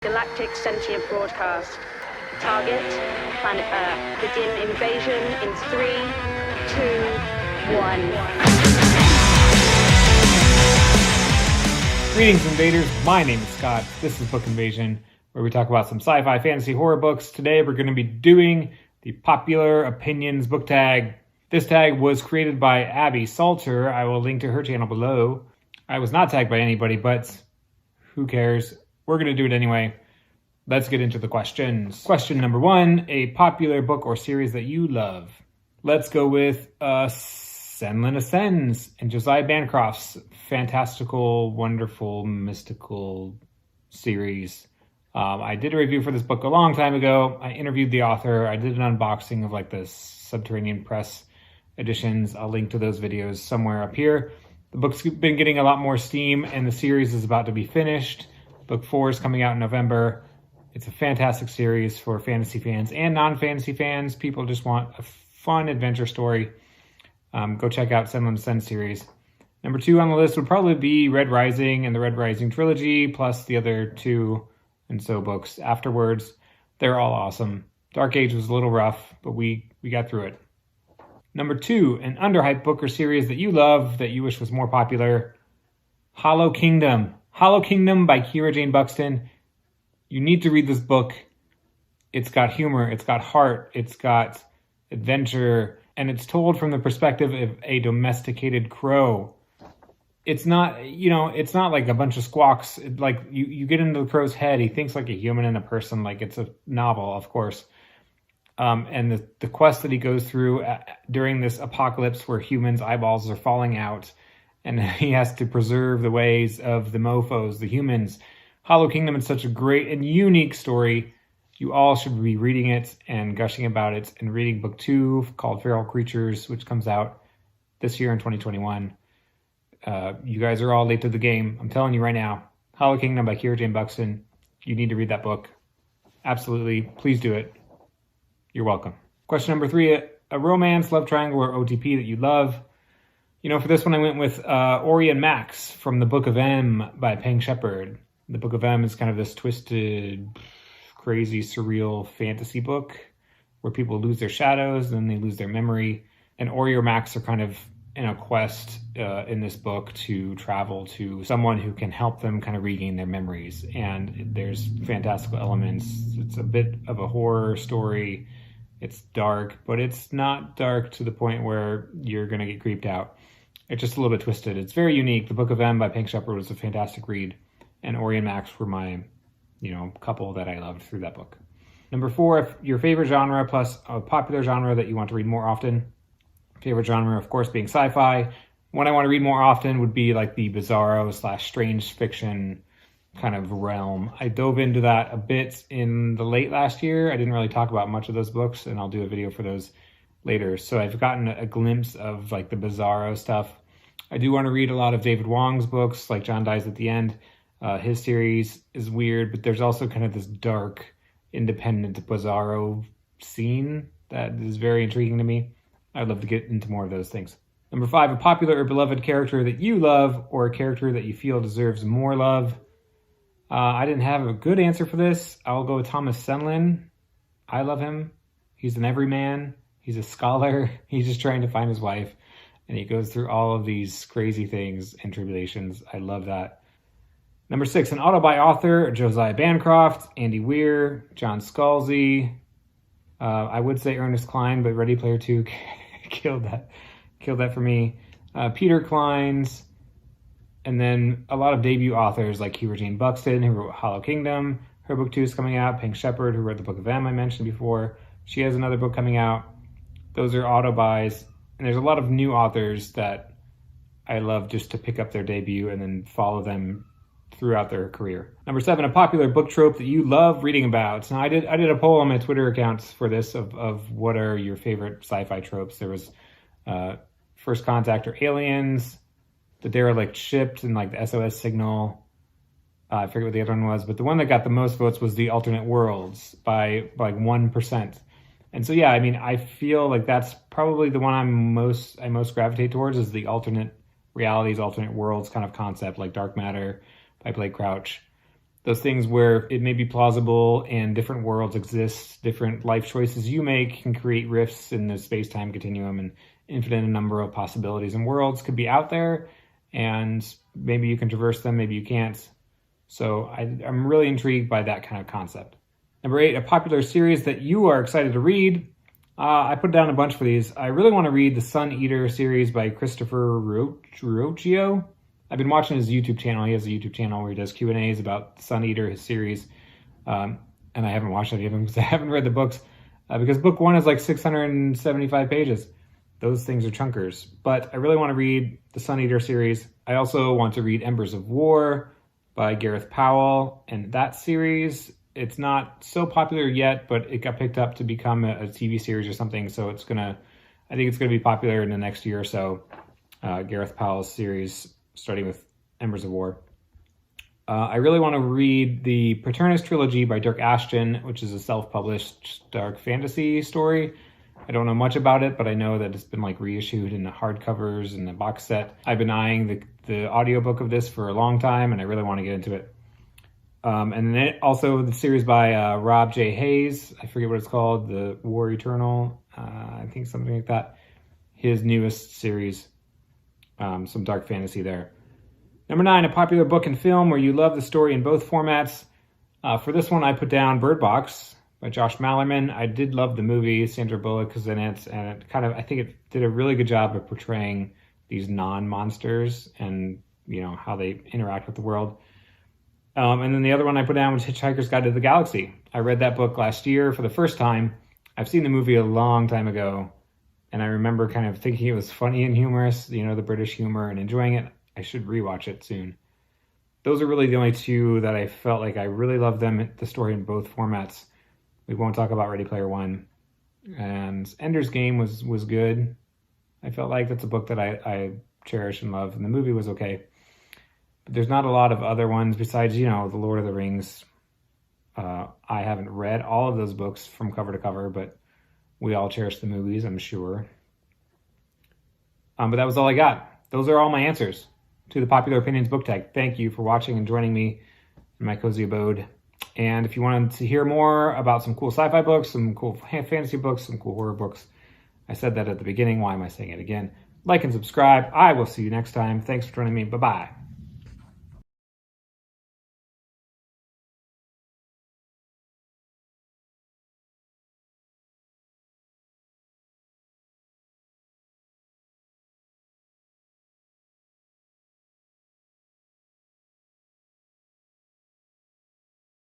Galactic sentient broadcast. Target, planet Earth. Begin invasion in 3, 2, 1. Greetings, invaders. My name is Scott. This is Book Invasion, where we talk about some sci-fi, fantasy, horror books. Today, we're going to be doing the Popular Opinions book tag. This tag was created by Abby Salter. I will link to her channel below. I was not tagged by anybody, but who cares? We're going to do it anyway. Let's get into the questions. Question number 1, a popular book or series that you love. Let's go with Senlin Ascends and Josiah Bancroft's fantastical, wonderful, mystical series. I did a review for this book a long time ago. I interviewed the author. I did an unboxing of like the Subterranean Press editions. I'll link to those videos somewhere up here. The book's been getting a lot more steam and the series is about to be finished. Book 4 is coming out in November. It's a fantastic series for fantasy fans and non-fantasy fans. People just want a fun adventure story. Go check out Senlin Ascends series. Number 2 on the list would probably be Red Rising and the Red Rising trilogy, plus the other 2 and so books afterwards. They're all awesome. Dark Age was a little rough, but we got through it. Number 2, an underhyped book or series that you love that you wish was more popular. Hollow Kingdom. Hollow Kingdom by Kira Jane Buxton. You need to read this book. It's got humor, it's got heart, it's got adventure, and it's told from the perspective of a domesticated crow. It's not, it's not like a bunch of squawks. Like you get into the crow's head, he thinks like a human and a person, like it's a novel, of course. And the quest that he goes through during this apocalypse where humans' eyeballs are falling out, and he has to preserve the ways of the mofos, the humans. Hollow Kingdom is such a great and unique story. You all should be reading it and gushing about it and reading book 2 called Feral Creatures, which comes out this year in 2021. You guys are all late to the game. I'm telling you right now. Hollow Kingdom by Kira Jane Buxton. You need to read that book. Absolutely. Please do it. You're welcome. Question number 3, a romance, love triangle, or OTP that you love. For this one I went with Ori and Max from the Book of M by Peng Shepherd. The Book of M is kind of this twisted, crazy, surreal fantasy book where people lose their shadows, then they lose their memory. And Ori or Max are kind of in a quest in this book to travel to someone who can help them kind of regain their memories. And there's fantastical elements. It's a bit of a horror story. It's dark, but it's not dark to the point where you're going to get creeped out. It's just a little bit twisted. It's very unique. The Book of M by Peng Shepherd was a fantastic read. And Ori and Max were my, couple that I loved through that book. Number 4, if your favorite genre plus a popular genre that you want to read more often. Favorite genre, of course, being sci-fi. One I want to read more often would be like the bizarro / strange fiction kind of realm. I dove into that a bit in the late last year. I didn't really talk about much of those books, and I'll do a video for those later. So I've gotten a glimpse of like the bizarro stuff. I do want to read a lot of David Wong's books, like John Dies at the End. His series is weird, but there's also kind of this dark, independent, bizarro scene that is very intriguing to me. I'd love to get into more of those things. Number 5, a popular or beloved character that you love or a character that you feel deserves more love. I didn't have a good answer for this. I'll go with Thomas Senlin. I love him. He's an everyman. He's a scholar. He's just trying to find his wife. And he goes through all of these crazy things and tribulations. I love that. Number 6, an autobuy author, Josiah Bancroft, Andy Weir, John Scalzi. I would say Ernest Cline, but Ready Player 2 killed that for me. Peter Clines, and then a lot of debut authors like Kira Jane Buxton, who wrote Hollow Kingdom. Her book 2 is coming out. Peng Shepherd, who wrote the Book of M I mentioned before. She has another book coming out. Those are auto buys. And there's a lot of new authors that I love just to pick up their debut and then follow them throughout their career. Number 7, a popular book trope that you love reading about. Now, I did a poll on my Twitter accounts for this of what are your favorite sci-fi tropes. There was First Contact or Aliens, the derelict ship, and like the SOS signal. I forget what the other one was, but the one that got the most votes was the alternate worlds by like 1%. And so, yeah, I mean, I feel like that's probably the one I most gravitate towards is the alternate realities, alternate worlds kind of concept, like Dark Matter by Blake Crouch. those things where it may be plausible and different worlds exist, different life choices you make can create rifts in the space-time continuum, and infinite number of possibilities and worlds could be out there, and maybe you can traverse them, maybe you can't. So I'm really intrigued by that kind of concept. Number 8, a popular series that you are excited to read. I put down a bunch for these. I really want to read the Sun Eater series by Christopher Ruocchio. I've been watching his YouTube channel. He has a YouTube channel where he does Q&As about Sun Eater, his series. And I haven't watched any of them because I haven't read the books. Because book 1 is like 675 pages. Those things are chunkers. But I really want to read the Sun Eater series. I also want to read Embers of War by Gareth Powell. And that series, it's not so popular yet, but it got picked up to become a TV series or something. So I think it's going to be popular in the next year or so. Gareth Powell's series, starting with Embers of War. I really want to read the Paternus trilogy by Dirk Ashton, which is a self-published dark fantasy story. I don't know much about it, but I know that it's been like reissued in the hardcovers and the box set. I've been eyeing the audiobook of this for a long time, and I really want to get into it. And then also the series by Rob J. Hayes. I forget what it's called, The War Eternal. I think something like that. His newest series. Some dark fantasy there. Number 9, a popular book and film where you love the story in both formats. For this one, I put down Bird Box by Josh Malerman. I did love the movie. Sandra Bullock is in it, and I think it did a really good job of portraying these non-monsters and, how they interact with the world. And then the other one I put down was Hitchhiker's Guide to the Galaxy. I read that book last year for the first time. I've seen the movie a long time ago, and I remember kind of thinking it was funny and humorous, the British humor, and enjoying it. I should rewatch it soon. Those are really the only two that I felt like I really loved the story in both formats. We won't talk about Ready Player One. And Ender's Game was good. I felt like that's a book that I cherish and love, and the movie was okay. But there's not a lot of other ones besides, The Lord of the Rings. I haven't read all of those books from cover to cover, but we all cherish the movies, I'm sure. But that was all I got. Those are all my answers to the Popular Opinions book tag. Thank you for watching and joining me in my cozy abode. And if you wanted to hear more about some cool sci-fi books, some cool fantasy books, some cool horror books, I said that at the beginning. Why am I saying it again? Like and subscribe. I will see you next time. Thanks for joining me. Bye-bye.